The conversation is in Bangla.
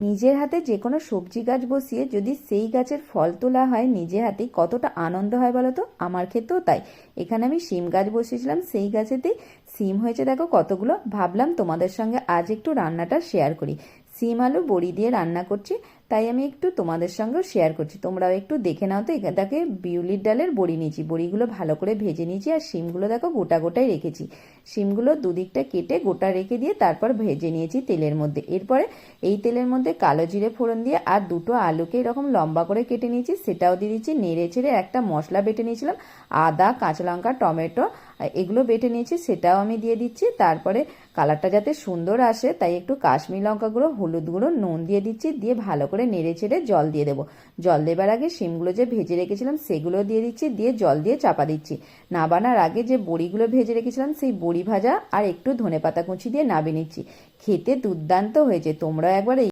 নিজের হাতে যে কোনো সবজি গাছ বসিয়ে যদি সেই গাছের ফল তোলা হয় নিজে হাতেই, কতটা আনন্দ হয় বলো তো। আমার ক্ষেত্রেও তাই। এখানে আমি শিম গাছ বসিয়েছিলাম, সেই গাছেতেই শিম হয়েছে দেখো কতগুলো। ভাবলাম তোমাদের সঙ্গে আজ একটু রান্নাটা শেয়ার করি। শিম আলু বড়ি দিয়ে রান্না করছি, তাই আমি একটু তোমাদের সঙ্গেও শেয়ার করছি, তোমরাও একটু দেখে নাও। তো এখানটাকে বিউলির ডালের বড়ি নিয়েছি, বড়িগুলো ভালো করে ভেজে নিয়েছি, আর শিমগুলো দেখো গোটা গোটাই রেখেছি। শিমগুলো দুদিকটা কেটে গোটা রেখে দিয়ে তারপর ভেজে নিয়েছি তেলের মধ্যে। এরপরে এই তেলের মধ্যে কালো জিরে ফোড়ন দিয়ে আর দুটো আলুকে এরকম লম্বা করে কেটে নিয়েছি, সেটাও দিয়ে দিচ্ছি। নেড়ে চেড়ে একটা মশলা বেটে নিয়েছিলাম, আদা, কাঁচা লঙ্কা, টমেটো, এগুলো বেটে নিয়েছি, সেটাও আমি দিয়ে দিচ্ছি। তারপরে কালারটা যাতে সুন্দর আসে তাই একটু কাশ্মীরি লঙ্কা গুঁড়ো, হলুদ গুঁড়ো, নুন দিয়ে দিচ্ছি। দিয়ে ভালো করে নেড়ে চেড়ে জল দিয়ে দেবো। জল দেবার আগে শিমগুলো যে ভেজে রেখেছিলাম সেগুলো দিয়ে দিচ্ছি, দিয়ে জল দিয়ে চাপা দিচ্ছি। নাবানার আগে যে বড়িগুলো ভেজে রেখেছিলাম সেই বড়ি ভাজা আর একটু ধনেপাতা কুচি দিয়ে নাবিয়ে নিচ্ছি। খেতে দুর্দান্ত হয়েছে, তোমরা একবার